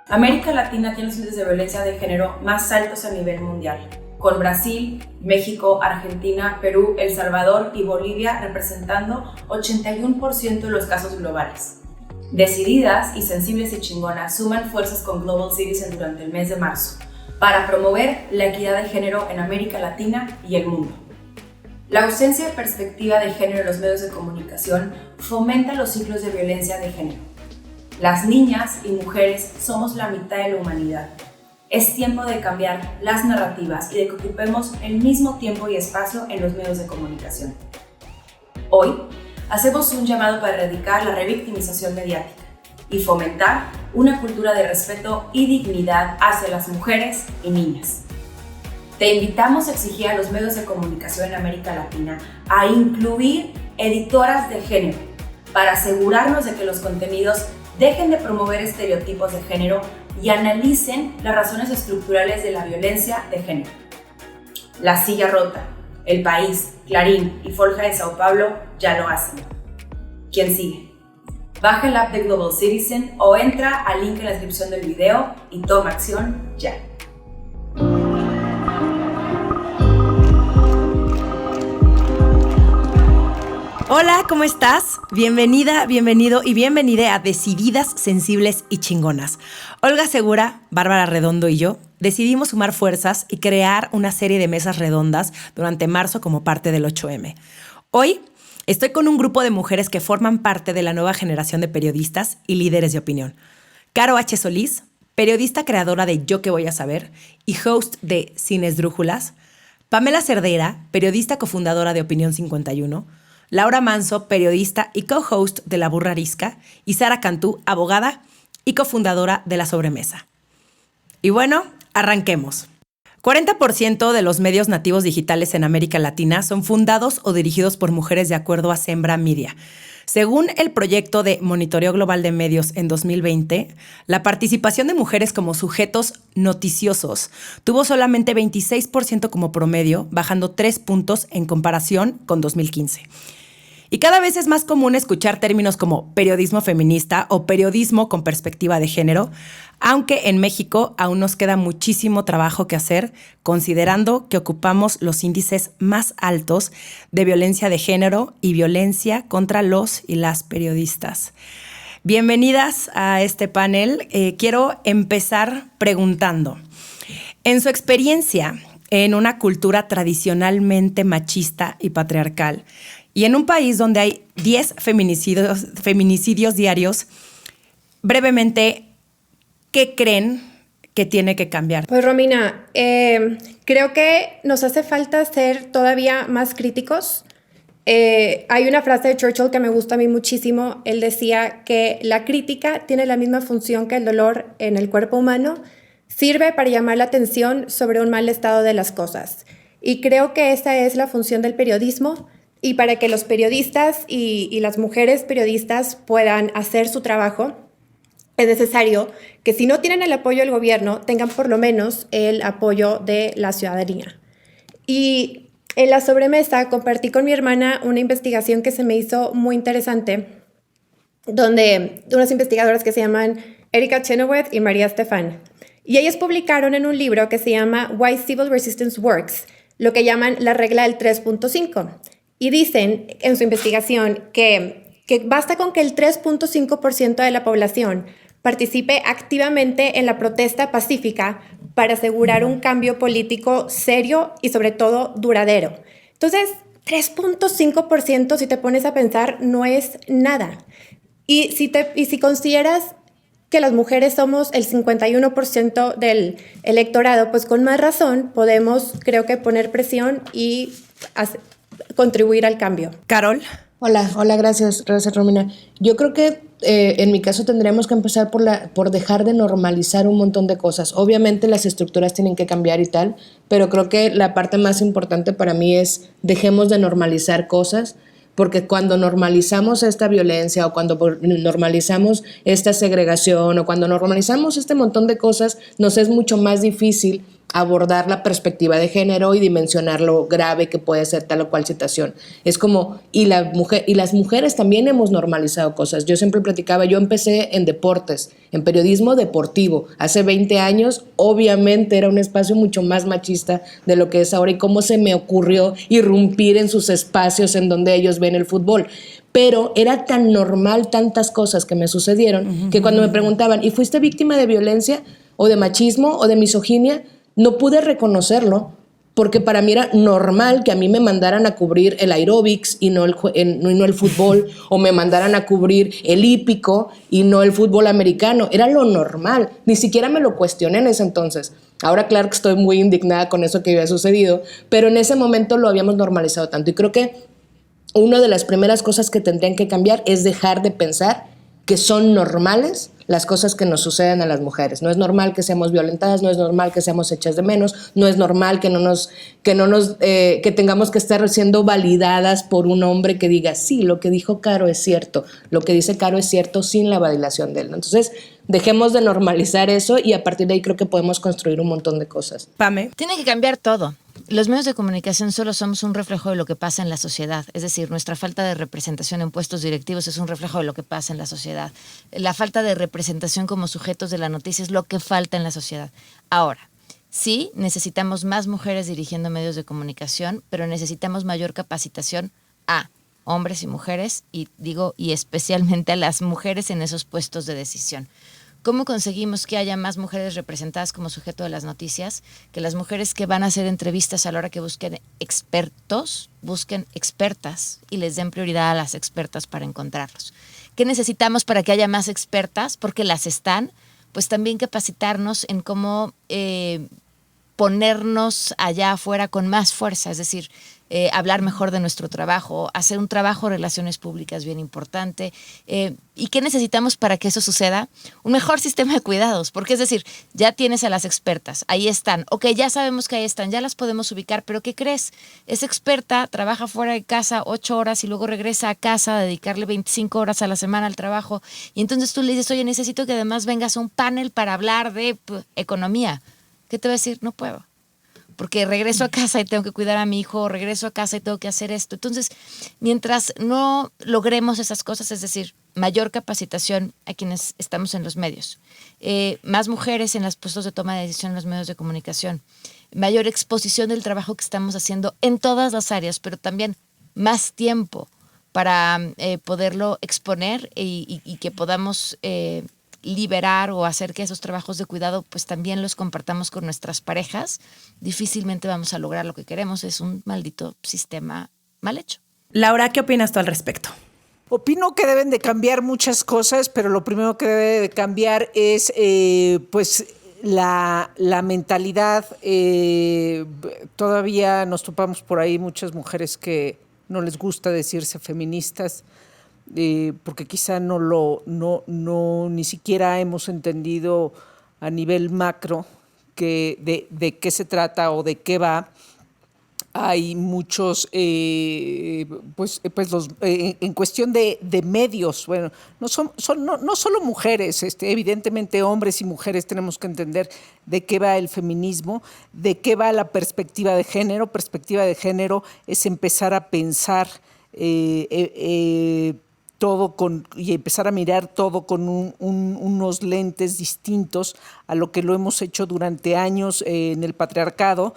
América Latina tiene los índices de violencia de género más altos a nivel mundial, con Brasil, México, Argentina, Perú, El Salvador y Bolivia representando 81% de los casos globales. Decididas y sensibles y chingonas suman fuerzas con Global Citizen durante el mes de marzo para promover la equidad de género en América Latina y el mundo. La ausencia de perspectiva de género en los medios de comunicación fomenta los ciclos de violencia de género. Las niñas y mujeres somos la mitad de la humanidad. Es tiempo de cambiar las narrativas y de que ocupemos el mismo tiempo y espacio en los medios de comunicación. Hoy, hacemos un llamado para erradicar la revictimización mediática y fomentar una cultura de respeto y dignidad hacia las mujeres y niñas. Te invitamos a exigir a los medios de comunicación en América Latina a incluir editoras de género para asegurarnos de que los contenidos dejen de promover estereotipos de género y analicen las razones estructurales de la violencia de género. La Silla Rota, El País, Clarín y Folha de Sao Paulo ya lo hacen. ¿Quién sigue? Baja el app de Global Citizen o entra al link en la descripción del video y toma acción ya. Hola, ¿cómo estás? Bienvenida, bienvenido y bienvenida a Decididas, Sensibles y Chingonas. Olga Segura, Bárbara Redondo y yo decidimos sumar fuerzas y crear una serie de mesas redondas durante marzo como parte del 8M. Hoy estoy con un grupo de mujeres que forman parte de la nueva generación de periodistas y líderes de opinión. Caro H. Solís, periodista creadora de Yo Qué Voy a Saber y host de Sin Esdrújulas. Pamela Cerdeira, periodista cofundadora de Opinión 51. Laura Manso, periodista y co-host de La Burra Arisca, y Sara Cantú, abogada y cofundadora de La Sobremesa. Y bueno, arranquemos. 40% de los medios nativos digitales en América Latina son fundados o dirigidos por mujeres de acuerdo a Sembra Media. Según el proyecto de Monitoreo Global de Medios en 2020, la participación de mujeres como sujetos noticiosos tuvo solamente 26% como promedio, bajando 3 puntos en comparación con 2015. Y cada vez es más común escuchar términos como periodismo feminista o periodismo con perspectiva de género, aunque en México aún nos queda muchísimo trabajo que hacer, considerando que ocupamos los índices más altos de violencia de género y violencia contra los y las periodistas. Bienvenidas a este panel. Quiero empezar preguntando, en su experiencia en una cultura tradicionalmente machista y patriarcal, y en un país donde hay 10 feminicidios diarios, brevemente, ¿qué creen que tiene que cambiar? Pues Romina, creo que nos hace falta ser todavía más críticos. Hay una frase de Churchill que me gusta a mí muchísimo. Él decía que la crítica tiene la misma función que el dolor en el cuerpo humano. Sirve para llamar la atención sobre un mal estado de las cosas. Y creo que esa es la función del periodismo. Y para que los periodistas y las mujeres periodistas puedan hacer su trabajo, es necesario que si no tienen el apoyo del gobierno, tengan por lo menos el apoyo de la ciudadanía. Y en La Sobremesa compartí con mi hermana una investigación que se me hizo muy interesante, donde unas investigadoras que se llaman Erika Chenoweth y María Estefan. Y ellas publicaron en un libro que se llama Why Civil Resistance Works, lo que llaman la regla del 3.5. Y dicen en su investigación que basta con que el 3.5% de la población participe activamente en la protesta pacífica para asegurar un cambio político serio y sobre todo duradero. Entonces, 3.5%, si te pones a pensar, no es nada. Y si consideras que las mujeres somos el 51% del electorado, pues con más razón podemos, creo que, poner presión y contribuir al cambio. Carol. Hola, gracias Romina. Yo creo que en mi caso tendríamos que empezar por dejar de normalizar un montón de cosas. Obviamente las estructuras tienen que cambiar y tal, pero creo que la parte más importante para mí es dejemos de normalizar cosas, porque cuando normalizamos esta violencia o cuando normalizamos esta segregación o cuando normalizamos este montón de cosas, nos es mucho más difícil abordar la perspectiva de género y dimensionar lo grave que puede ser tal o cual situación. Es como, y las mujeres también hemos normalizado cosas. Yo siempre platicaba, yo empecé en deportes, en periodismo deportivo. Hace 20 años, obviamente, era un espacio mucho más machista de lo que es ahora, y cómo se me ocurrió irrumpir en sus espacios en donde ellos ven el fútbol. Pero era tan normal tantas cosas que me sucedieron que cuando me preguntaban, ¿y fuiste víctima de violencia o de machismo o de misoginia? No pude reconocerlo porque para mí era normal que a mí me mandaran a cubrir el aeróbics y no el fútbol, o me mandaran a cubrir el hípico y no el fútbol americano. Era lo normal, ni siquiera me lo cuestioné en ese entonces. Ahora claro que estoy muy indignada con eso que había sucedido, pero en ese momento lo habíamos normalizado tanto, y creo que una de las primeras cosas que tendrían que cambiar es dejar de pensar que son normales las cosas que nos suceden a las mujeres. No es normal que seamos violentadas, no es normal que seamos hechas de menos, no es normal que tengamos que estar siendo validadas por un hombre que diga, sí, lo que dijo Caro es cierto, lo que dice Caro es cierto, sin la validación de él. Entonces, dejemos de normalizar eso y a partir de ahí creo que podemos construir un montón de cosas. Pame. Tiene que cambiar todo. Los medios de comunicación solo somos un reflejo de lo que pasa en la sociedad. Es decir, nuestra falta de representación en puestos directivos es un reflejo de lo que pasa en la sociedad. La falta de representación como sujetos de la noticia es lo que falta en la sociedad. Ahora, sí, necesitamos más mujeres dirigiendo medios de comunicación, pero necesitamos mayor capacitación a hombres y mujeres, y especialmente a las mujeres en esos puestos de decisión. ¿Cómo conseguimos que haya más mujeres representadas como sujeto de las noticias? Que las mujeres que van a hacer entrevistas, a la hora que busquen expertos, busquen expertas y les den prioridad a las expertas para encontrarlos. ¿Qué necesitamos para que haya más expertas? Porque las están, pues también capacitarnos en cómo ponernos allá afuera con más fuerza, es decir, hablar mejor de nuestro trabajo, hacer un trabajo de relaciones públicas bien importante. ¿Y qué necesitamos para que eso suceda? Un mejor sistema de cuidados, porque es decir, ya tienes a las expertas, ahí están, ok, ya sabemos que ahí están, ya las podemos ubicar, pero ¿qué crees? Esa experta trabaja fuera de casa 8 horas y luego regresa a casa a dedicarle 25 horas a la semana al trabajo, y entonces tú le dices, oye, necesito que además vengas a un panel para hablar de economía. ¿Qué te va a decir? No puedo. Porque regreso a casa y tengo que cuidar a mi hijo, regreso a casa y tengo que hacer esto. Entonces, mientras no logremos esas cosas, es decir, mayor capacitación a quienes estamos en los medios, más mujeres en los puestos de toma de decisión en los medios de comunicación, mayor exposición del trabajo que estamos haciendo en todas las áreas, pero también más tiempo para poderlo exponer y que podamos liberar o hacer que esos trabajos de cuidado pues también los compartamos con nuestras parejas, difícilmente vamos a lograr lo que queremos. Es un maldito sistema mal hecho. Laura, ¿qué opinas tú al respecto? Opino que deben de cambiar muchas cosas, pero lo primero que debe de cambiar es pues la mentalidad. Todavía nos topamos por ahí muchas mujeres que no les gusta decirse feministas, porque quizá ni siquiera hemos entendido a nivel macro de qué se trata o de qué va. Hay muchos, en cuestión de medios, bueno, no solo mujeres, evidentemente hombres y mujeres tenemos que entender de qué va el feminismo, de qué va la perspectiva de género. Perspectiva de género es empezar a pensar todo y empezar a mirar todo con unos lentes distintos a lo que lo hemos hecho durante años en el patriarcado,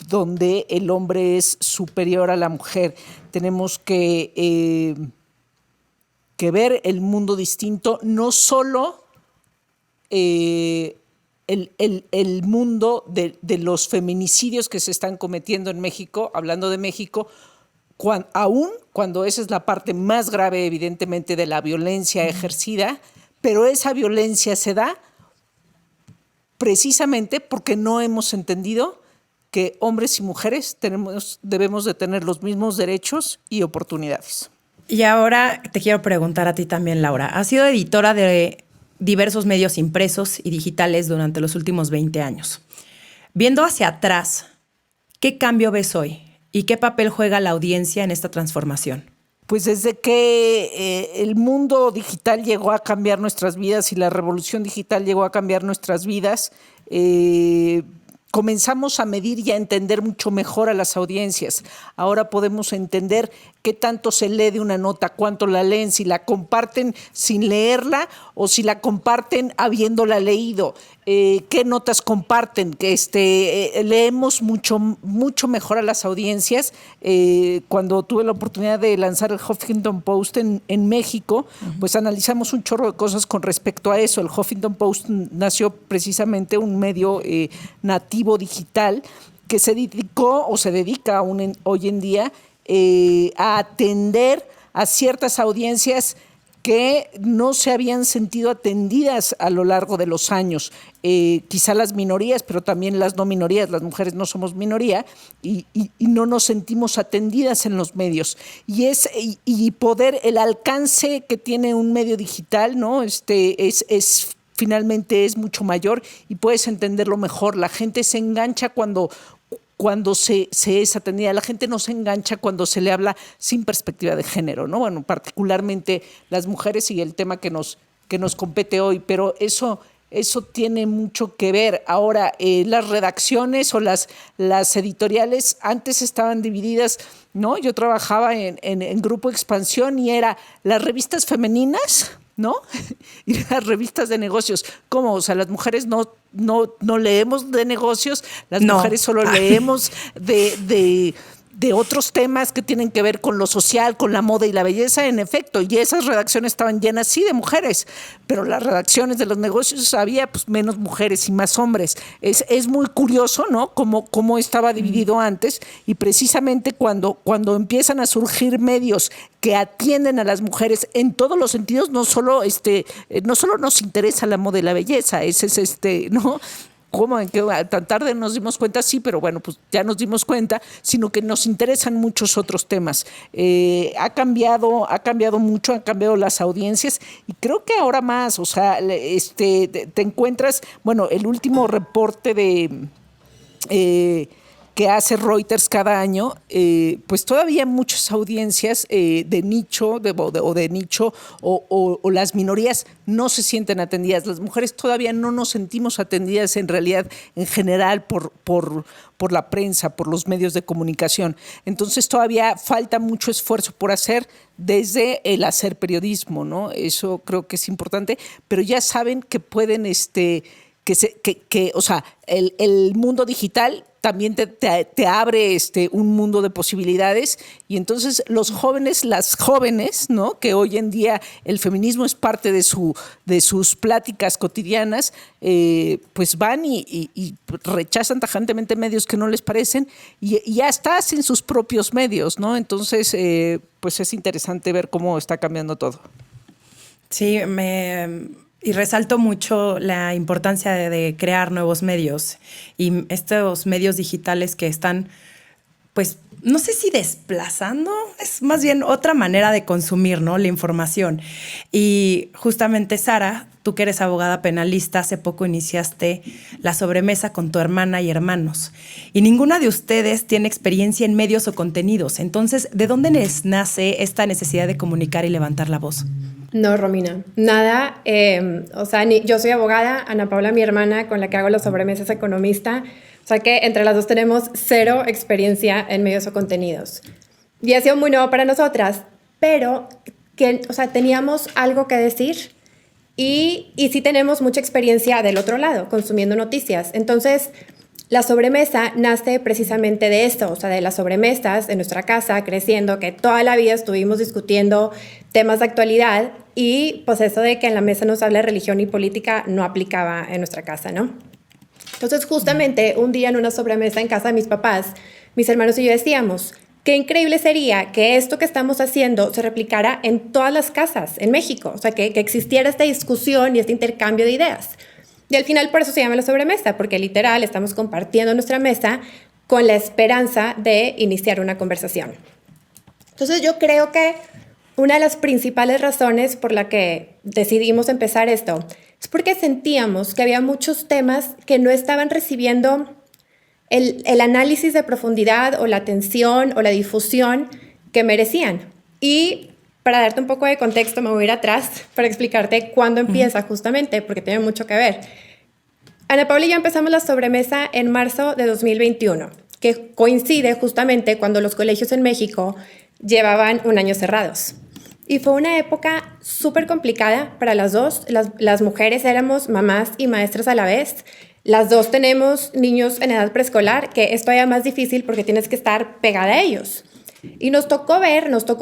donde el hombre es superior a la mujer. Tenemos que ver el mundo distinto, no solo el mundo de los feminicidios que se están cometiendo en México, hablando de México, aún cuando esa es la parte más grave, evidentemente, de la violencia ejercida, pero esa violencia se da precisamente porque no hemos entendido que hombres y mujeres debemos de tener los mismos derechos y oportunidades. Y ahora te quiero preguntar a ti también, Laura. Has sido editora de diversos medios impresos y digitales durante los últimos 20 años. Viendo hacia atrás, ¿qué cambio ves hoy? ¿Y qué papel juega la audiencia en esta transformación? Pues desde que el mundo digital llegó a cambiar nuestras vidas y la revolución digital llegó a cambiar nuestras vidas, comenzamos a medir y a entender mucho mejor a las audiencias. Ahora podemos entender qué tanto se lee de una nota, cuánto la leen, si la comparten sin leerla o si la comparten habiéndola leído, qué notas comparten, que leemos mucho mejor a las audiencias. Cuando tuve la oportunidad de lanzar el Huffington Post en México, pues analizamos un chorro de cosas con respecto a eso. El Huffington Post nació precisamente un medio nativo digital que se dedicó o se dedica aún hoy en día a atender a ciertas audiencias que no se habían sentido atendidas a lo largo de los años. Quizá las minorías, pero también las no minorías, las mujeres no somos minoría y no nos sentimos atendidas en los medios. Y poder, el alcance que tiene un medio digital, ¿no? Finalmente es mucho mayor y puedes entenderlo mejor. La gente se engancha cuando se es atendida. La gente no se engancha cuando se le habla sin perspectiva de género, ¿no? Bueno, particularmente las mujeres y el tema que nos compete hoy, pero eso tiene mucho que ver. Ahora, las redacciones o las editoriales antes estaban divididas, ¿no? Yo trabajaba en Grupo Expansión y era las revistas femeninas, ¿no? Y las revistas de negocios. ¿Cómo? O sea, las mujeres no leemos de negocios, las mujeres solo leemos de otros temas que tienen que ver con lo social, con la moda y la belleza, en efecto, y esas redacciones estaban llenas, sí, de mujeres, pero las redacciones de los negocios había pues menos mujeres y más hombres. Es muy curioso, ¿no? Cómo estaba dividido antes, y precisamente cuando empiezan a surgir medios que atienden a las mujeres en todos los sentidos, no solo nos interesa la moda y la belleza, ¿no? ¿Cómo? ¿En qué tan tarde nos dimos cuenta? Sí, pero bueno, pues ya nos dimos cuenta, sino que nos interesan muchos otros temas. Ha cambiado mucho, han cambiado las audiencias y creo que ahora más, o sea, te encuentras, bueno, el último reporte que hace Reuters cada año, pues todavía muchas audiencias de nicho o las minorías no se sienten atendidas. Las mujeres todavía no nos sentimos atendidas en realidad en general por la prensa, por los medios de comunicación. Entonces todavía falta mucho esfuerzo por hacer desde el hacer periodismo, ¿no? Eso creo que es importante, pero ya saben que pueden, o sea, el mundo digital también te abre un mundo de posibilidades, y entonces las jóvenes, ¿no? Que hoy en día el feminismo es parte de sus pláticas cotidianas, pues van y rechazan tajantemente medios que no les parecen y hasta hacen sus propios medios, ¿no? Entonces, pues es interesante ver cómo está cambiando todo. Sí, y resalto mucho la importancia de crear nuevos medios y estos medios digitales que están, pues, no sé si desplazando, es más bien otra manera de consumir, ¿no? La información. Y justamente, Sara, tú que eres abogada penalista, hace poco iniciaste la sobremesa con tu hermana y hermanos. Y ninguna de ustedes tiene experiencia en medios o contenidos. Entonces, ¿de dónde les nace esta necesidad de comunicar y levantar la voz? No, Romina, nada. O sea, yo soy abogada, Ana Paula, mi hermana, con la que hago las sobremesas, economista. O sea que entre las dos tenemos cero experiencia en medios o contenidos. Y ha sido muy nuevo para nosotras, pero o sea, teníamos algo que decir y sí tenemos mucha experiencia del otro lado, consumiendo noticias. Entonces, la sobremesa nace precisamente de esto, o sea, de las sobremesas en nuestra casa, creciendo, que toda la vida estuvimos discutiendo temas de actualidad y pues eso de que en la mesa no se habla de religión y política no aplicaba en nuestra casa, ¿no? Entonces, justamente un día en una sobremesa en casa de mis papás, mis hermanos y yo decíamos, qué increíble sería que esto que estamos haciendo se replicara en todas las casas en México, o sea, que existiera esta discusión y este intercambio de ideas. Y al final por eso se llama la sobremesa, porque literal estamos compartiendo nuestra mesa con la esperanza de iniciar una conversación. Entonces yo creo que una de las principales razones por la que decidimos empezar esto es porque sentíamos que había muchos temas que no estaban recibiendo el análisis de profundidad o la atención o la difusión que merecían. Y para darte un poco de contexto, me voy a ir atrás para explicarte cuándo empieza justamente, porque tiene mucho que ver. Ana Paula y yo empezamos la sobremesa en marzo de 2021, que coincide justamente cuando los colegios en México llevaban un año cerrados. Y fue una época súper complicada para las dos. Las mujeres éramos mamás y maestras a la vez. Las dos tenemos niños en edad preescolar, que es todavía más difícil porque tienes que estar pegada a ellos. Y nos tocó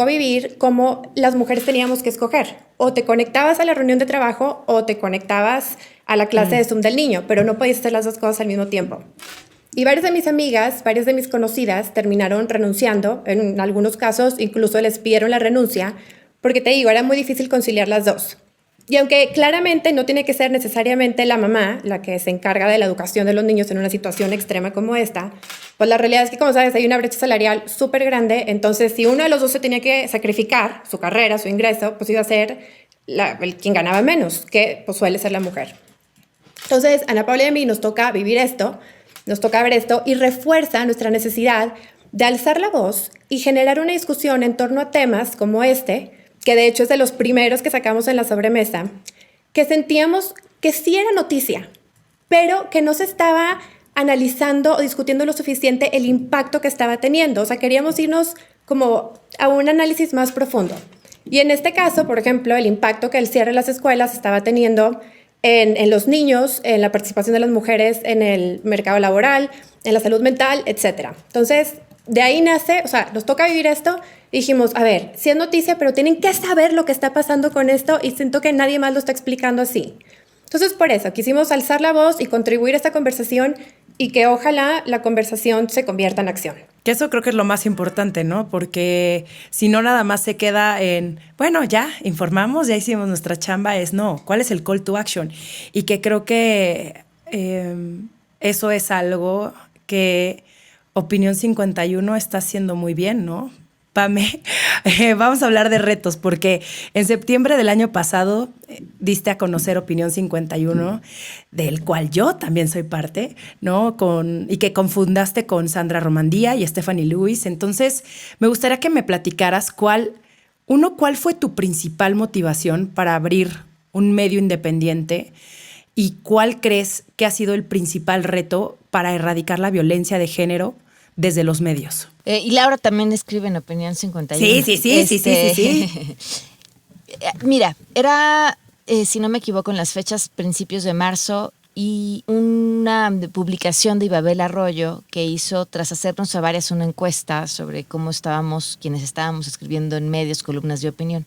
vivir cómo las mujeres teníamos que escoger. O te conectabas a la reunión de trabajo o te conectabas a la clase de Zoom del niño, pero no podías hacer las dos cosas al mismo tiempo. Y varias de mis amigas, varias de mis conocidas terminaron renunciando. En algunos casos incluso les pidieron la renuncia porque, te digo, era muy difícil conciliar las dos. Y aunque claramente no tiene que ser necesariamente la mamá la que se encarga de la educación de los niños en una situación extrema como esta, pues la realidad es que, como sabes, hay una brecha salarial súper grande. Entonces, si uno de los dos se tenía que sacrificar su carrera, su ingreso, pues iba a ser quien ganaba menos, que pues suele ser la mujer. Entonces, Ana Paula y a mí nos toca vivir esto, nos toca ver esto y refuerza nuestra necesidad de alzar la voz y generar una discusión en torno a temas como este, que de hecho es de los primeros que sacamos en la sobremesa, que sentíamos que sí era noticia, pero que no se estaba analizando o discutiendo lo suficiente el impacto que estaba teniendo. O sea, queríamos irnos como a un análisis más profundo. Y en este caso, por ejemplo, el impacto que el cierre de las escuelas estaba teniendo en los niños, en la participación de las mujeres en el mercado laboral, en la salud mental, etc. Entonces, de ahí nace, o sea, nos toca vivir esto y dijimos, a ver, sí es noticia, pero tienen que saber lo que está pasando con esto y siento que nadie más lo está explicando así. Entonces, por eso, quisimos alzar la voz y contribuir a esta conversación y que ojalá la conversación se convierta en acción. Que eso creo que es lo más importante, ¿no? Porque si no nada más se queda en, bueno, ya informamos, ya hicimos nuestra chamba, es no, ¿cuál es el call to action? Y que creo que eso es algo que Opinión 51 está haciendo muy bien, ¿no? Pame, vamos a hablar de retos, porque en septiembre del año pasado diste a conocer Opinión 51, del cual yo también soy parte, ¿no? Y que confundaste con Sandra Romandía y Stephanie Lewis. Entonces, me gustaría que me platicaras cuál fue tu principal motivación para abrir un medio independiente y cuál crees que ha sido el principal reto para erradicar la violencia de género desde los medios. Y Laura también escribe en Opinión 51. Sí. Mira, era, si no me equivoco, en las fechas principios de marzo y una publicación de Ibabel Arroyo que hizo, tras hacernos a varias una encuesta sobre cómo estábamos, quienes estábamos escribiendo en medios, columnas de opinión.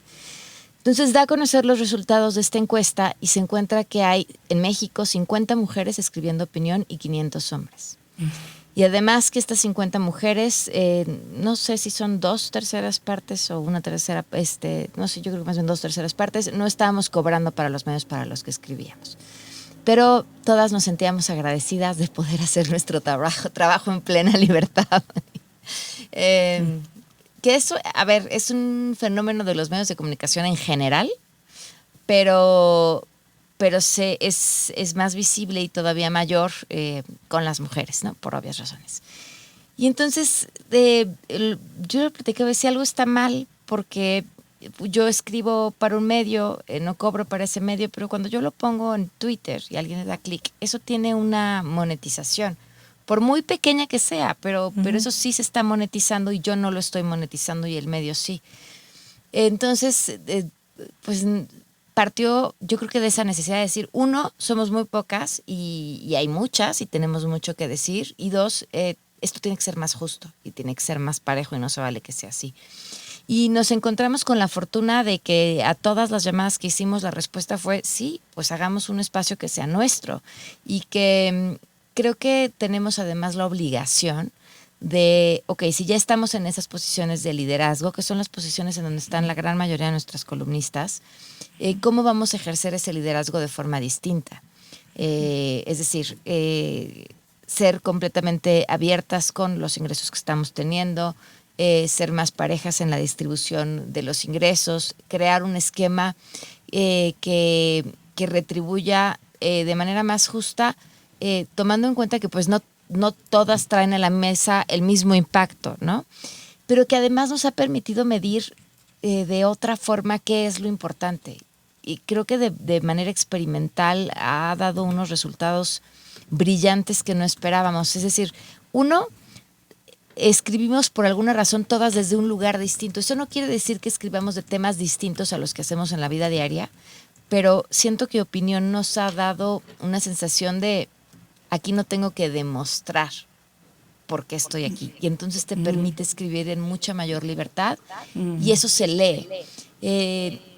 Entonces da a conocer los resultados de esta encuesta y se encuentra que hay en México 50 mujeres escribiendo opinión y 500 hombres. Y además que estas 50 mujeres, no sé si son 2/3 partes o 1/3, no sé, yo creo que más bien 2/3 partes, no estábamos cobrando para los medios para los que escribíamos. Pero todas nos sentíamos agradecidas de poder hacer nuestro trabajo en plena libertad. Que eso, a ver, es un fenómeno de los medios de comunicación en general, pero es más visible y todavía mayor con las mujeres, ¿no? Por obvias razones. Y entonces yo le platicaba, si algo está mal, porque yo escribo para un medio, no cobro para ese medio, pero cuando yo lo pongo en Twitter y alguien le da clic, eso tiene una monetización, por muy pequeña que sea, pero eso sí se está monetizando y yo no lo estoy monetizando y el medio sí. Entonces, pues partió, yo creo que de esa necesidad de decir, uno, somos muy pocas y hay muchas y tenemos mucho que decir, y dos, esto tiene que ser más justo y tiene que ser más parejo y no se vale que sea así. Y nos encontramos con la fortuna de que a todas las llamadas que hicimos la respuesta fue, sí, pues hagamos un espacio que sea nuestro, y que creo que tenemos además la obligación de, si ya estamos en esas posiciones de liderazgo, que son las posiciones en donde están la gran mayoría de nuestras columnistas, ¿cómo vamos a ejercer ese liderazgo de forma distinta? Es decir, ser completamente abiertas con los ingresos que estamos teniendo, ser más parejas en la distribución de los ingresos, crear un esquema que retribuya de manera más justa, tomando en cuenta que pues no todas traen a la mesa el mismo impacto, ¿no? Pero que además nos ha permitido medir de otra forma qué es lo importante. y creo que de manera experimental ha dado unos resultados brillantes que no esperábamos. Es decir, uno, escribimos por alguna razón todas desde un lugar distinto. Eso no quiere decir que escribamos de temas distintos a los que hacemos en la vida diaria, pero siento que Opinión nos ha dado una sensación de aquí no tengo que demostrar por qué estoy aquí. Y entonces te permite escribir en mucha mayor libertad y eso se lee.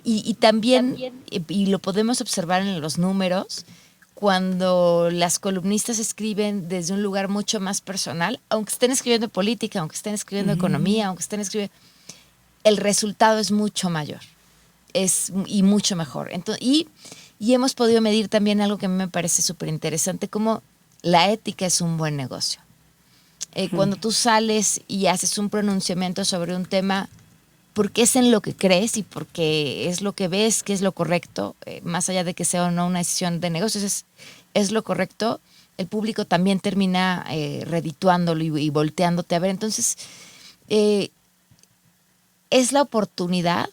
Y también, y lo podemos observar en los números, cuando las columnistas escriben desde un lugar mucho más personal, aunque estén escribiendo política, aunque estén escribiendo economía, aunque estén escribiendo, el resultado es mucho mayor y mucho mejor. Entonces, y hemos podido medir también algo que a mí me parece súper interesante, como la ética es un buen negocio. Cuando tú sales y haces un pronunciamiento sobre un tema, porque es en lo que crees y porque es lo que ves que es lo correcto, más allá de que sea o no una decisión de negocios, es lo correcto, el público también termina redituándolo y volteándote a ver. Entonces, es la oportunidad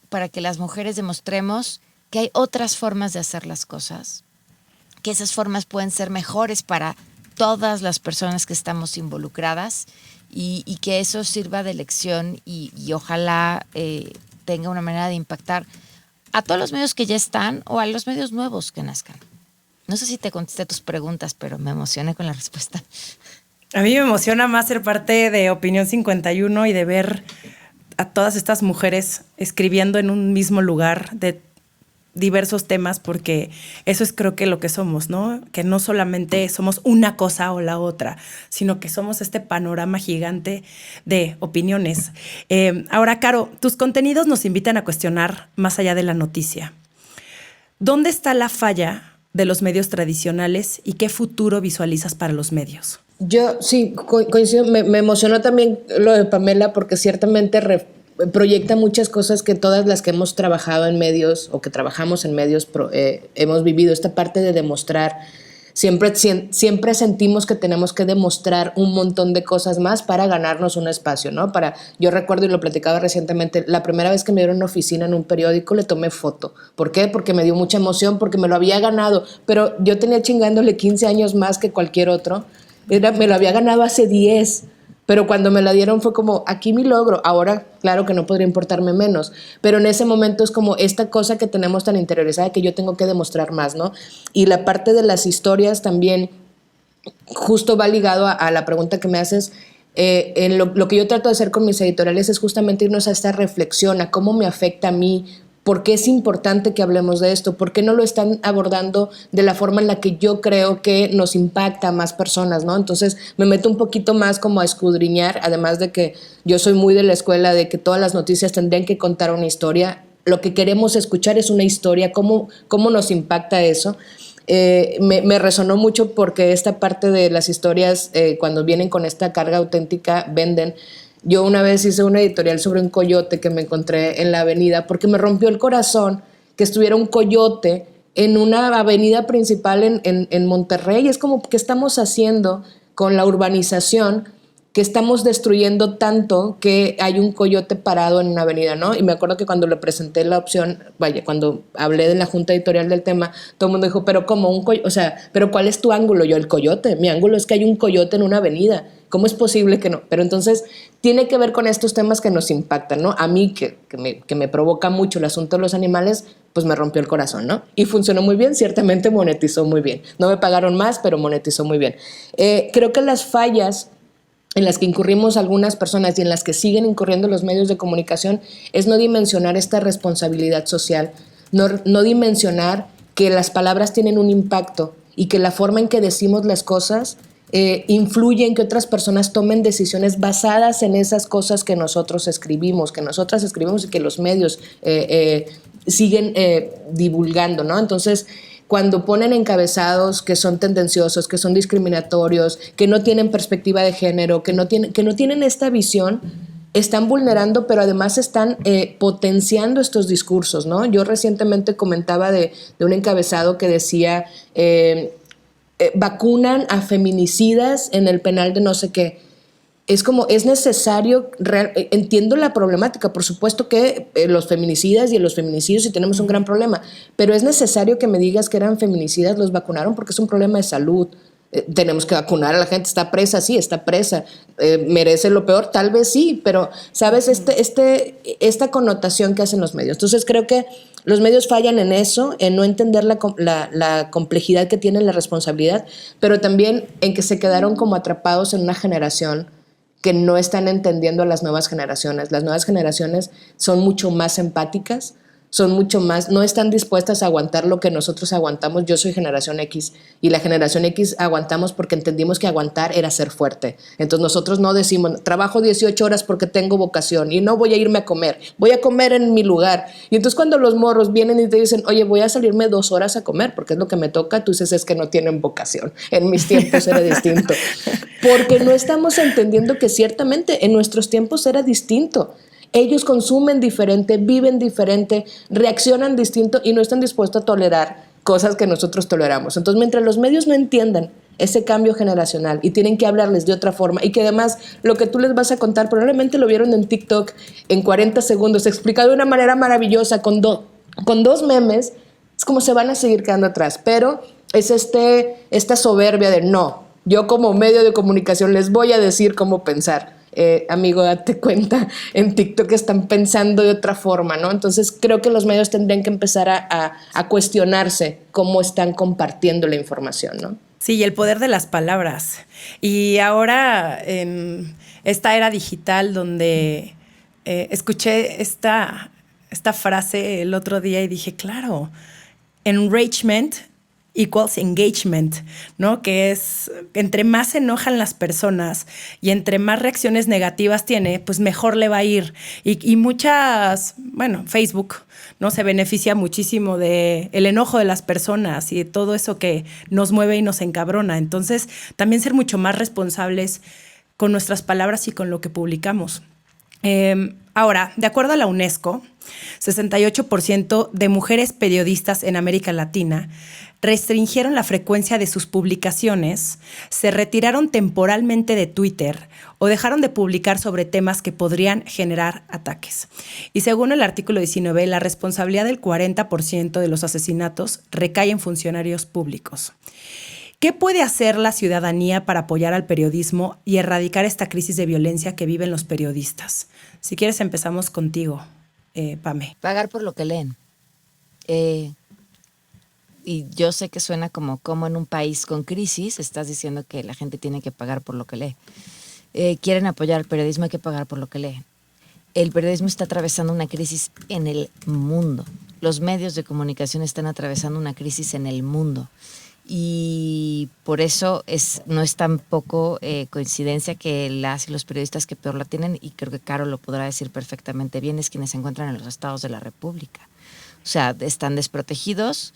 para que las mujeres demostremos que hay otras formas de hacer las cosas, que esas formas pueden ser mejores para todas las personas que estamos involucradas y que eso sirva de lección y ojalá tenga una manera de impactar a todos los medios que ya están o a los medios nuevos que nazcan. No sé si te contesté tus preguntas, pero me emocioné con la respuesta. A mí me emociona más ser parte de Opinión 51 y de ver a todas estas mujeres escribiendo en un mismo lugar de diversos temas, porque eso es creo que lo que somos, ¿no? Que no solamente somos una cosa o la otra, sino que somos este panorama gigante de opiniones. Ahora, Caro, tus contenidos nos invitan a cuestionar más allá de la noticia. ¿Dónde está la falla de los medios tradicionales y qué futuro visualizas para los medios? Yo sí, coincido, me emocionó también lo de Pamela porque ciertamente proyecta muchas cosas que todas las que hemos trabajado en medios o que trabajamos en medios hemos vivido. Esta parte de demostrar, siempre sentimos que tenemos que demostrar un montón de cosas más para ganarnos un espacio, ¿no? Yo recuerdo, y lo platicaba recientemente, la primera vez que me dieron una oficina en un periódico le tomé foto. ¿Por qué? Porque me dio mucha emoción, porque me lo había ganado, pero yo tenía chingándole 15 años más que cualquier otro. Me lo había ganado hace 10, pero cuando me la dieron fue como, aquí mi logro. Ahora, claro que no podría importarme menos, pero en ese momento es como esta cosa que tenemos tan interiorizada que yo tengo que demostrar más, ¿no? Y la parte de las historias también justo va ligado a la pregunta que me haces. En lo que yo trato de hacer con mis editoriales es justamente irnos a esta reflexión, a cómo me afecta a mí. ¿Por qué es importante que hablemos de esto? ¿Por qué no lo están abordando de la forma en la que yo creo que nos impacta a más personas, ¿no? Entonces me meto un poquito más como a escudriñar, además de que yo soy muy de la escuela de que todas las noticias tendrían que contar una historia. Lo que queremos escuchar es una historia, cómo nos impacta eso. Me resonó mucho porque esta parte de las historias, cuando vienen con esta carga auténtica, venden. Yo una vez hice una editorial sobre un coyote que me encontré en la avenida porque me rompió el corazón que estuviera un coyote en una avenida principal en Monterrey. Es como, ¿qué estamos haciendo con la urbanización? Que estamos destruyendo tanto que hay un coyote parado en una avenida, ¿no? Y me acuerdo que cuando le presenté la opción, cuando hablé de la junta editorial del tema, todo el mundo dijo, pero ¿cómo un coyote? O sea, ¿pero cuál es tu ángulo? Yo, el coyote. Mi ángulo es que hay un coyote en una avenida. ¿Cómo es posible que no? Pero entonces tiene que ver con estos temas que nos impactan, ¿no? A mí, que me provoca mucho el asunto de los animales, pues me rompió el corazón, ¿no? Y funcionó muy bien, ciertamente monetizó muy bien. No me pagaron más, pero monetizó muy bien. Creo que las fallas en las que incurrimos algunas personas y en las que siguen incurriendo los medios de comunicación es no dimensionar esta responsabilidad social, no dimensionar que las palabras tienen un impacto y que la forma en que decimos las cosas influye en que otras personas tomen decisiones basadas en esas cosas que nosotros escribimos, que nosotras escribimos y que los medios siguen divulgando, ¿no? Entonces, cuando ponen encabezados que son tendenciosos, que son discriminatorios, que no tienen perspectiva de género, que no tienen esta visión, están vulnerando, pero además están potenciando estos discursos, ¿no? Yo recientemente comentaba de un encabezado que decía, vacunan a feminicidas en el penal de no sé qué. es como, es necesario, entiendo la problemática, por supuesto que los feminicidas y los feminicidios sí tenemos un gran problema, pero es necesario que me digas que eran feminicidas, los vacunaron porque es un problema de salud. Tenemos que vacunar a la gente, está presa, sí, está presa, merece lo peor, tal vez sí, pero sabes, esta connotación que hacen los medios. Entonces creo que los medios fallan en eso, en no entender la complejidad que tiene la responsabilidad, pero también en que se quedaron como atrapados en una generación que no están entendiendo a las nuevas generaciones. Las nuevas generaciones son mucho más empáticas, son mucho más, no están dispuestas a aguantar lo que nosotros aguantamos. Yo soy generación X y la generación X aguantamos porque entendimos que aguantar era ser fuerte. Entonces nosotros no decimos, trabajo 18 horas porque tengo vocación y no voy a irme a comer, voy a comer en mi lugar. Y entonces cuando los morros vienen y te dicen, oye, voy a salirme 2 horas a comer porque es lo que me toca, tú dices, es que no tienen vocación. En mis tiempos era distinto. Porque no estamos entendiendo que ciertamente en nuestros tiempos era distinto. Ellos consumen diferente, viven diferente, reaccionan distinto y no están dispuestos a tolerar cosas que nosotros toleramos. Entonces, mientras los medios no entiendan ese cambio generacional y tienen que hablarles de otra forma y que además lo que tú les vas a contar probablemente lo vieron en TikTok en 40 segundos, explicado de una manera maravillosa con 2 memes, es como se van a seguir quedando atrás. Pero es esta soberbia de no, yo como medio de comunicación les voy a decir cómo pensar. Amigo, date cuenta, en TikTok están pensando de otra forma, ¿no? Entonces creo que los medios tendrían que empezar a cuestionarse cómo están compartiendo la información, ¿no? Sí, y el poder de las palabras. Y ahora en esta era digital donde escuché esta frase el otro día y dije, claro, enragement equals engagement, ¿no? Que es, entre más se enojan las personas y entre más reacciones negativas tiene, pues mejor le va a ir. Y muchas, bueno, Facebook, ¿no? Se beneficia muchísimo de el enojo de las personas y de todo eso que nos mueve y nos encabrona. Entonces, también ser mucho más responsables con nuestras palabras y con lo que publicamos. Ahora, de acuerdo a la UNESCO, 68% de mujeres periodistas en América Latina restringieron la frecuencia de sus publicaciones, se retiraron temporalmente de Twitter o dejaron de publicar sobre temas que podrían generar ataques. Y según el artículo 19, la responsabilidad del 40% de los asesinatos recae en funcionarios públicos. ¿Qué puede hacer la ciudadanía para apoyar al periodismo y erradicar esta crisis de violencia que viven los periodistas? Si quieres, empezamos contigo, Pame. Pagar por lo que leen. Y yo sé que suena como en un país con crisis estás diciendo que la gente tiene que pagar por lo que lee. Quieren apoyar al periodismo, hay que pagar por lo que leen. El periodismo está atravesando una crisis en el mundo. Los medios de comunicación están atravesando una crisis en el mundo. Y por eso no es tampoco coincidencia que las y los periodistas que peor la tienen, y creo que Caro lo podrá decir perfectamente bien, es quienes se encuentran en los estados de la República. O sea, están desprotegidos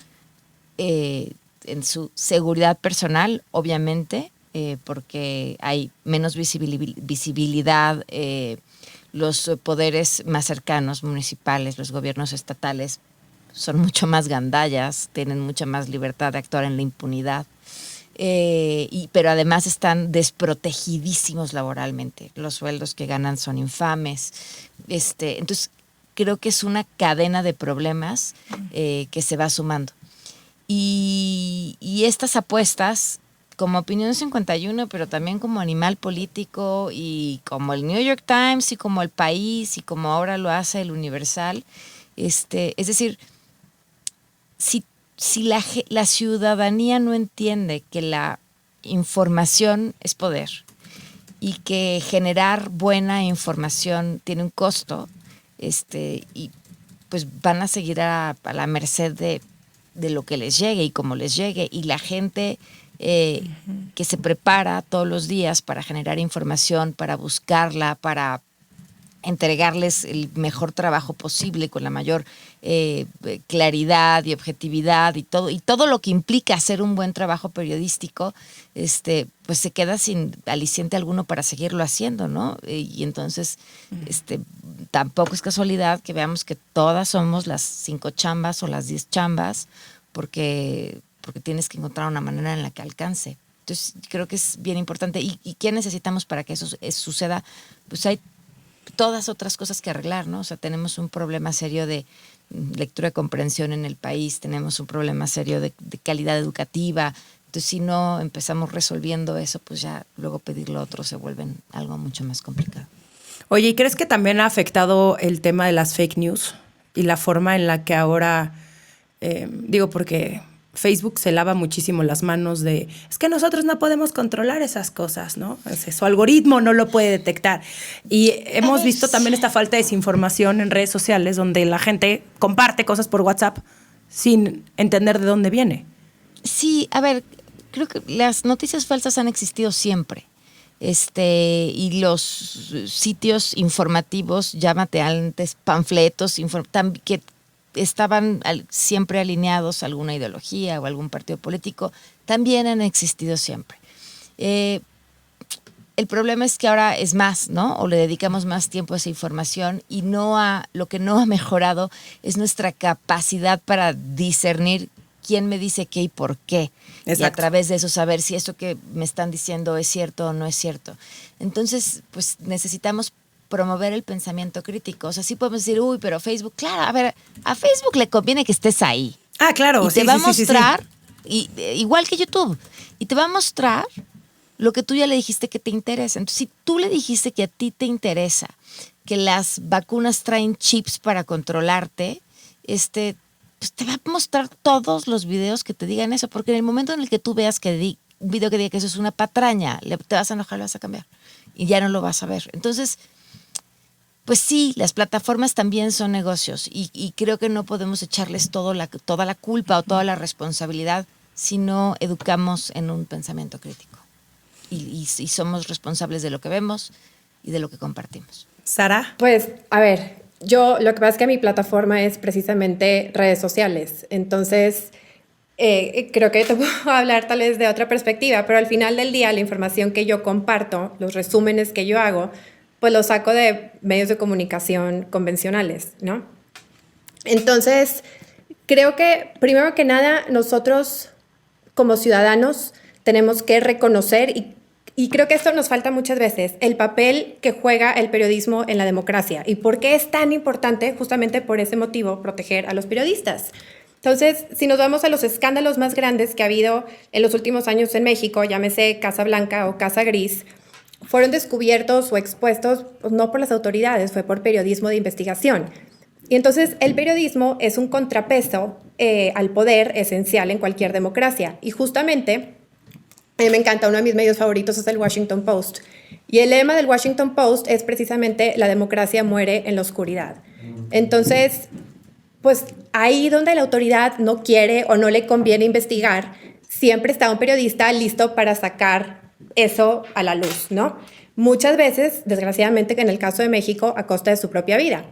en su seguridad personal, obviamente, porque hay menos visibilidad, los poderes más cercanos, municipales, los gobiernos estatales, son mucho más gandallas, tienen mucha más libertad de actuar en la impunidad, pero además están desprotegidísimos laboralmente. Los sueldos que ganan son infames. Entonces, creo que es una cadena de problemas que se va sumando. Y estas apuestas, como Opinión 51, pero también como Animal Político y como el New York Times y como El País y como ahora lo hace el Universal, es decir, si la ciudadanía no entiende que la información es poder y que generar buena información tiene un costo, y pues van a seguir a la merced de lo que les llegue y como les llegue, y la gente que se prepara todos los días para generar información, para buscarla, para entregarles el mejor trabajo posible con la mayor claridad y objetividad y todo lo que implica hacer un buen trabajo periodístico, pues se queda sin aliciente alguno para seguirlo haciendo, ¿no? Y entonces tampoco es casualidad que veamos que todas somos las 5 chambas o las 10 chambas porque tienes que encontrar una manera en la que alcance. Entonces, creo que es bien importante. ¿Y qué necesitamos para que eso suceda? Pues hay todas otras cosas que arreglar, ¿no? O sea, tenemos un problema serio de lectura y comprensión en el país, tenemos un problema serio de calidad educativa. Entonces, si no empezamos resolviendo eso, pues ya luego pedir lo otro se vuelve algo mucho más complicado. Oye, ¿y crees que también ha afectado el tema de las fake news y la forma en la que ahora, porque Facebook se lava muchísimo las manos es que nosotros no podemos controlar esas cosas, ¿no? Su algoritmo no lo puede detectar. Y hemos visto también esta falta de desinformación en redes sociales donde la gente comparte cosas por WhatsApp sin entender de dónde viene. Sí, a ver, creo que las noticias falsas han existido siempre. Y los sitios informativos, llámate antes panfletos, que estaban siempre alineados a alguna ideología o algún partido político, también han existido siempre. El problema es que ahora es más, ¿no? O le dedicamos más tiempo a esa información y lo que no ha mejorado es nuestra capacidad para discernir quién me dice qué y por qué. Exacto. Y a través de eso saber si esto que me están diciendo es cierto o no es cierto. Entonces, pues necesitamos promover el pensamiento crítico. O sea, sí podemos decir, pero Facebook, claro, a ver, a Facebook le conviene que estés ahí. Ah, claro. Y te va a mostrar, igual que YouTube, y te va a mostrar lo que tú ya le dijiste que te interesa. Entonces, si tú le dijiste que a ti te interesa, que las vacunas traen chips para controlarte, pues te va a mostrar todos los videos que te digan eso, porque en el momento en el que tú veas un video que diga que eso es una patraña, te vas a enojar, lo vas a cambiar y ya no lo vas a ver. Entonces, pues sí, las plataformas también son negocios y creo que no podemos echarles toda la culpa o toda la responsabilidad si no educamos en un pensamiento crítico y somos responsables de lo que vemos y de lo que compartimos. Sara. Pues, a ver, lo que pasa es que mi plataforma es precisamente redes sociales, entonces creo que te puedo hablar tal vez de otra perspectiva, pero al final del día la información que yo comparto, los resúmenes que yo hago, pues los saco de medios de comunicación convencionales, ¿no? Entonces, creo que primero que nada nosotros como ciudadanos tenemos que reconocer y creo que esto nos falta muchas veces, el papel que juega el periodismo en la democracia y por qué es tan importante, justamente por ese motivo, proteger a los periodistas. Entonces, si nos vamos a los escándalos más grandes que ha habido en los últimos años en México, llámese Casa Blanca o Casa Gris, fueron descubiertos o expuestos pues, no por las autoridades, fue por periodismo de investigación. Y entonces el periodismo es un contrapeso al poder esencial en cualquier democracia. Y justamente, a mí me encanta, uno de mis medios favoritos es el Washington Post. Y el lema del Washington Post es precisamente la democracia muere en la oscuridad. Entonces, pues ahí donde la autoridad no quiere o no le conviene investigar, siempre está un periodista listo para sacar eso a la luz, ¿no? Muchas veces, desgraciadamente, que en el caso de México, a costa de su propia vida.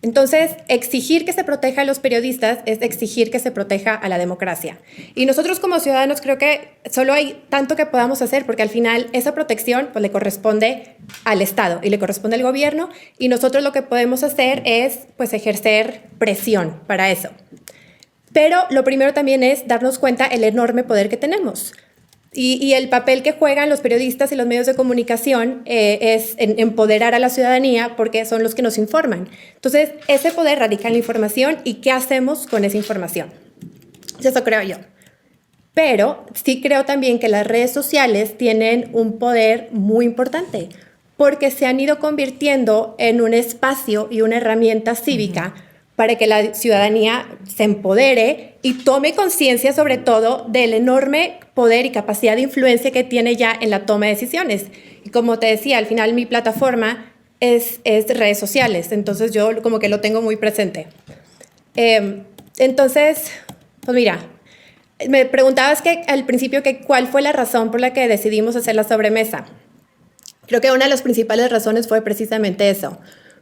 Entonces, exigir que se proteja a los periodistas es exigir que se proteja a la democracia. Y nosotros como ciudadanos creo que solo hay tanto que podamos hacer porque al final esa protección pues, le corresponde al Estado y le corresponde al gobierno y nosotros lo que podemos hacer es pues, ejercer presión para eso. Pero lo primero también es darnos cuenta el enorme poder que tenemos. Y el papel que juegan los periodistas y los medios de comunicación es en empoderar a la ciudadanía porque son los que nos informan. Entonces, ese poder radica en la información y qué hacemos con esa información. Eso creo yo. Pero sí creo también que las redes sociales tienen un poder muy importante porque se han ido convirtiendo en un espacio y una herramienta cívica para que la ciudadanía se empodere y tome conciencia sobre todo del enorme poder y capacidad de influencia que tiene ya en la toma de decisiones. Y como te decía, al final mi plataforma es redes sociales, entonces yo como que lo tengo muy presente. Entonces, pues mira, me preguntabas al principio cuál fue la razón por la que decidimos hacer la sobremesa. Creo que una de las principales razones fue precisamente eso.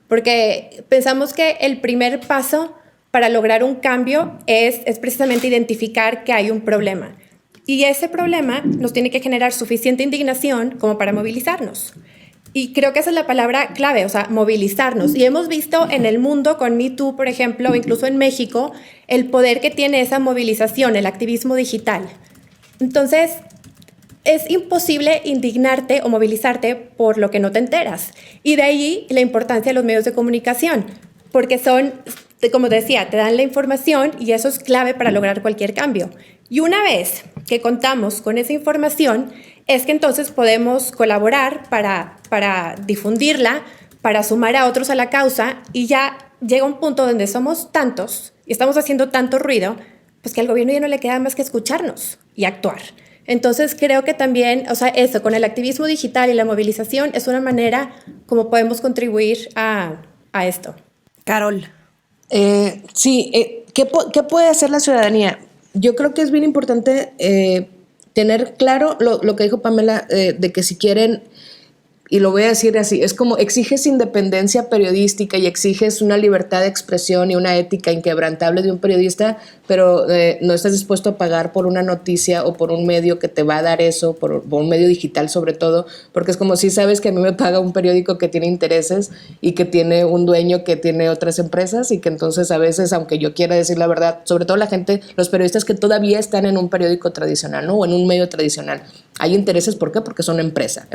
Porque pensamos que el primer paso para lograr un cambio es precisamente identificar que hay un problema. Y ese problema nos tiene que generar suficiente indignación como para movilizarnos. Y creo que esa es la palabra clave, o sea, movilizarnos. Y hemos visto en el mundo con Me Too, por ejemplo, o incluso en México, el poder que tiene esa movilización, el activismo digital. Entonces, es imposible indignarte o movilizarte por lo que no te enteras. Y de ahí la importancia de los medios de comunicación, porque son, como decía, te dan la información y eso es clave para lograr cualquier cambio. Y una vez que contamos con esa información, es que entonces podemos colaborar para difundirla, para sumar a otros a la causa, y ya llega un punto donde somos tantos y estamos haciendo tanto ruido, pues que al gobierno ya no le queda más que escucharnos y actuar. Entonces creo que también, o sea, eso, con el activismo digital y la movilización es una manera como podemos contribuir a esto. Carol. Sí, ¿qué puede hacer la ciudadanía? Yo creo que es bien importante tener claro lo que dijo Pamela, de que si quieren, y lo voy a decir así, es como exiges independencia periodística y exiges una libertad de expresión y una ética inquebrantable de un periodista, pero no estás dispuesto a pagar por una noticia o por un medio que te va a dar eso, por un medio digital sobre todo, porque es como si sabes que a mí me paga un periódico que tiene intereses y que tiene un dueño que tiene otras empresas y que entonces a veces, aunque yo quiera decir la verdad, sobre todo la gente, los periodistas que todavía están en un periódico tradicional, ¿no? O en un medio tradicional, hay intereses, ¿por qué? Porque son una empresa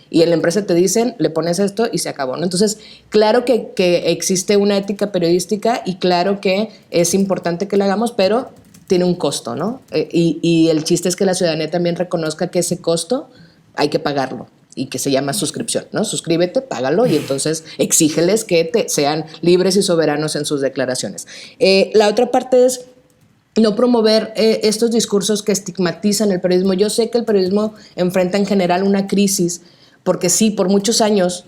y en la empresa te dicen, le pones esto y se acabó, ¿no? Entonces, claro que existe una ética periodística y claro que es importante que la hagamos, pero tiene un costo, ¿no? Y el chiste es que la ciudadanía también reconozca que ese costo hay que pagarlo y que se llama suscripción, ¿no? Suscríbete, págalo y entonces exígeles que sean libres y soberanos en sus declaraciones. La otra parte es no promover estos discursos que estigmatizan el periodismo. Yo sé que el periodismo enfrenta en general una crisis, porque sí, por muchos años,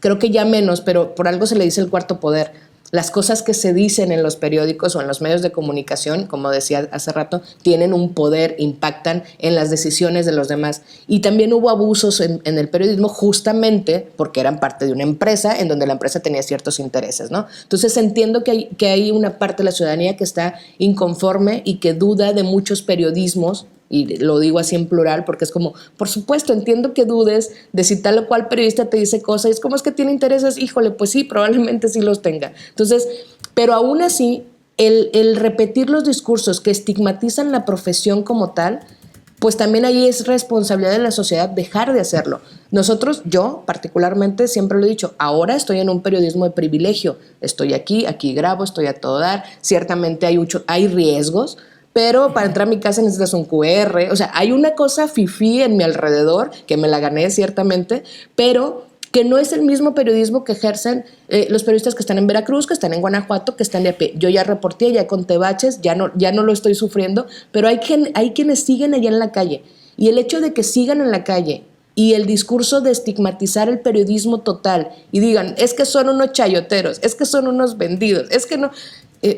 creo que ya menos, pero por algo se le dice el cuarto poder. Las cosas que se dicen en los periódicos o en los medios de comunicación, como decía hace rato, tienen un poder, impactan en las decisiones de los demás. Y también hubo abusos en el periodismo justamente porque eran parte de una empresa en donde la empresa tenía ciertos intereses, ¿no? Entonces entiendo que hay una parte de la ciudadanía que está inconforme y que duda de muchos periodismos, y lo digo así en plural porque es como, por supuesto, entiendo que dudes de si tal o cual periodista te dice cosas, y es como es que tiene intereses, híjole, pues sí, probablemente sí los tenga. Entonces, pero aún así, el repetir los discursos que estigmatizan la profesión como tal, pues también ahí es responsabilidad de la sociedad dejar de hacerlo. Nosotros, yo particularmente, siempre lo he dicho, ahora estoy en un periodismo de privilegio, estoy aquí grabo, estoy a todo dar, ciertamente hay riesgos, pero para entrar a mi casa necesitas un QR, o sea, hay una cosa fifí en mi alrededor, que me la gané ciertamente, pero que no es el mismo periodismo que ejercen los periodistas que están en Veracruz, que están en Guanajuato, que están de a pie. Yo ya reporté, ya conté baches, ya no lo estoy sufriendo, pero hay quienes siguen allá en la calle. Y el hecho de que sigan en la calle y el discurso de estigmatizar el periodismo total y digan, es que son unos chayoteros, es que son unos vendidos, es que no...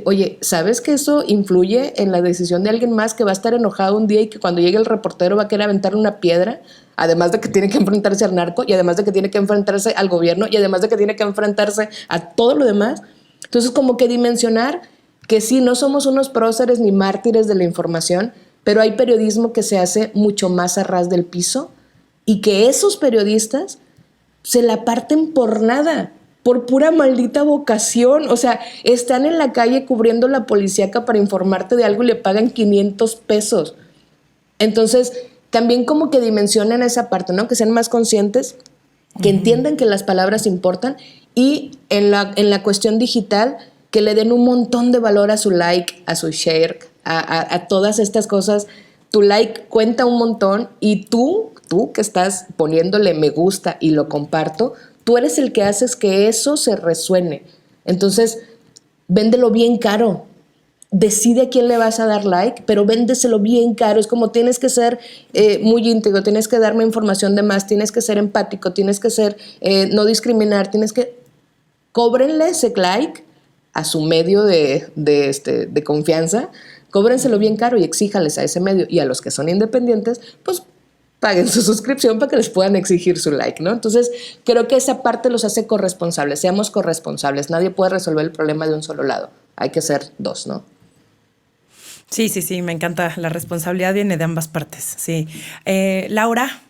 oye, ¿sabes que eso influye en la decisión de alguien más que va a estar enojado un día y que cuando llegue el reportero va a querer aventarle una piedra? Además de que tiene que enfrentarse al narco y además de que tiene que enfrentarse al gobierno y además de que tiene que enfrentarse a todo lo demás. Entonces, como que dimensionar que sí, no somos unos próceres ni mártires de la información, pero hay periodismo que se hace mucho más a ras del piso y que esos periodistas se la parten por nada, por pura maldita vocación. O sea, están en la calle cubriendo la policíaca para informarte de algo y le pagan 500 pesos. Entonces, también como que dimensionen esa parte, ¿no? Que sean más conscientes, que entiendan que las palabras importan y en la cuestión digital que le den un montón de valor a su like, a su share, a todas estas cosas. Tu like cuenta un montón y tú que estás poniéndole me gusta y lo comparto, tú eres el que haces que eso se resuene. Entonces, véndelo bien caro. Decide a quién le vas a dar like, pero véndeselo bien caro. Es como tienes que ser muy íntegro, tienes que darme información de más, tienes que ser empático, tienes que ser no discriminar, tienes que... Cóbrenle ese like a su medio de confianza, cóbrenselo bien caro y exíjales a ese medio. Y a los que son independientes, pues paguen su suscripción para que les puedan exigir su like, ¿no? Entonces, creo que esa parte los hace corresponsables. Seamos corresponsables. Nadie puede resolver el problema de un solo lado. Hay que ser dos, ¿no? Sí, me encanta. La responsabilidad viene de ambas partes, sí. Laura.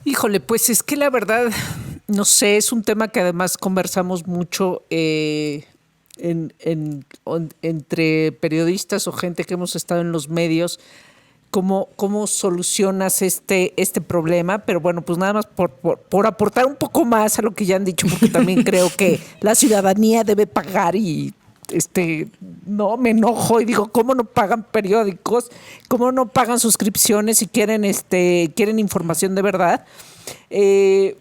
Híjole, pues es que la verdad, no sé, es un tema que además conversamos mucho entre periodistas o gente que hemos estado en los medios, cómo solucionas este problema, pero bueno, pues nada más por aportar un poco más a lo que ya han dicho, porque también creo que la ciudadanía debe pagar y no me enojo y digo, ¿cómo no pagan periódicos? ¿Cómo no pagan suscripciones si quieren información de verdad? El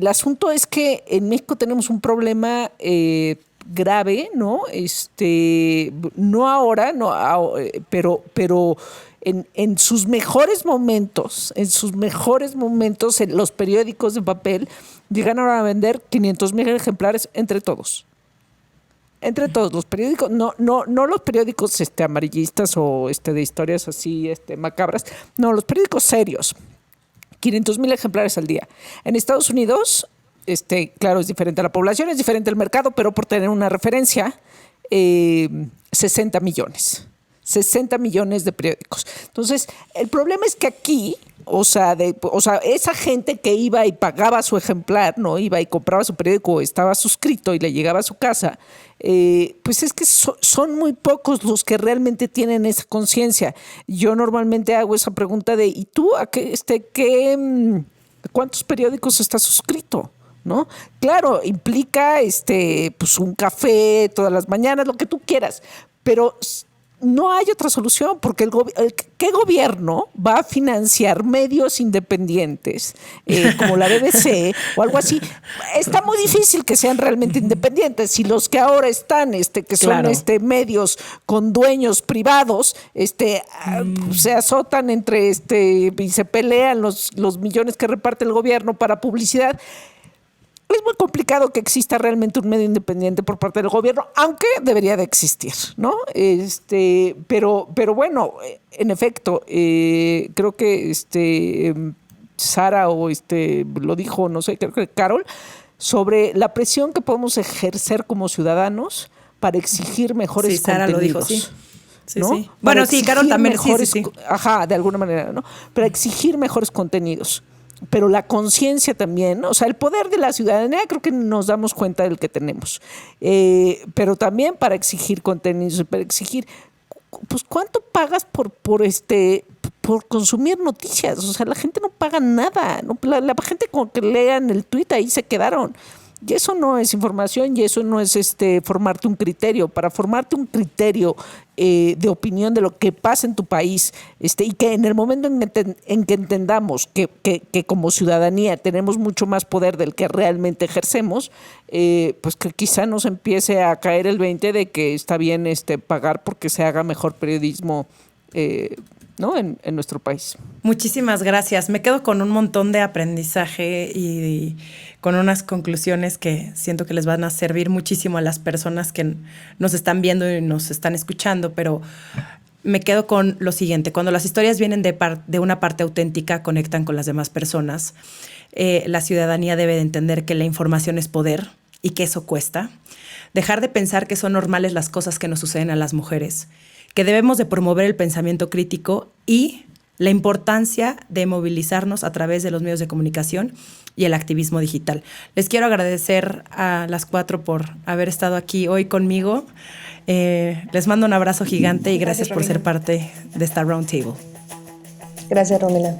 asunto es que en México tenemos un problema grave, ¿no? No ahora, pero en sus mejores momentos, los periódicos de papel llegaron a vender 500,000 ejemplares entre todos. Entre todos los periódicos, no los periódicos amarillistas o de historias así macabras, no, los periódicos serios. 500,000 ejemplares al día. En Estados Unidos, claro, es diferente la población, es diferente el mercado, pero por tener una referencia, 60 millones. 60 millones de periódicos. Entonces, el problema es que aquí, esa gente que iba y pagaba su ejemplar, ¿no? Iba y compraba su periódico, estaba suscrito y le llegaba a su casa, pues es que son muy pocos los que realmente tienen esa conciencia. Yo normalmente hago esa pregunta de, ¿y tú a cuántos periódicos estás suscrito? ¿No? Claro, implica pues un café todas las mañanas, lo que tú quieras, pero no hay otra solución, porque ¿qué gobierno va a financiar medios independientes como la BBC o algo así? Está muy difícil que sean realmente independientes. Si los que ahora están, que son Claro. Medios con dueños privados, se azotan entre y se pelean los millones que reparte el gobierno para publicidad. Es muy complicado que exista realmente un medio independiente por parte del gobierno, aunque debería de existir, ¿no? Pero bueno, en efecto, creo que Sara lo dijo, no sé, creo que Carol, sobre la presión que podemos ejercer como ciudadanos para exigir mejores Sara lo dijo, contenidos. sí. ¿No? Sí. Para Bueno, sí, Carol exigir también, sí. Ajá, de alguna manera, ¿no? Para exigir mejores contenidos. Pero la conciencia también, ¿no? O sea, el poder de la ciudadanía creo que nos damos cuenta del que tenemos. Pero también para exigir contenidos, para exigir, pues, ¿cuánto pagas por consumir noticias? O sea, la gente no paga nada, ¿no? La gente con que lean el tuit ahí se quedaron. Y eso no es información y eso no es formarte un criterio. Para formarte un criterio de opinión de lo que pasa en tu país, y que en el momento en que entendamos que como ciudadanía tenemos mucho más poder del que realmente ejercemos, pues que quizá nos empiece a caer el 20 de que está bien pagar porque se haga mejor periodismo, ¿no? en nuestro país. Muchísimas gracias. Me quedo con un montón de aprendizaje y con unas conclusiones que siento que les van a servir muchísimo a las personas que nos están viendo y nos están escuchando, pero me quedo con lo siguiente. Cuando las historias vienen de una parte auténtica, conectan con las demás personas. La ciudadanía debe de entender que la información es poder y que eso cuesta. Dejar de pensar que son normales las cosas que nos suceden a las mujeres, que debemos de promover el pensamiento crítico y la importancia de movilizarnos a través de los medios de comunicación y el activismo digital. Les quiero agradecer a las 4 por haber estado aquí hoy conmigo. Les mando un abrazo gigante y gracias por ser parte de esta Roundtable. Gracias, Romina.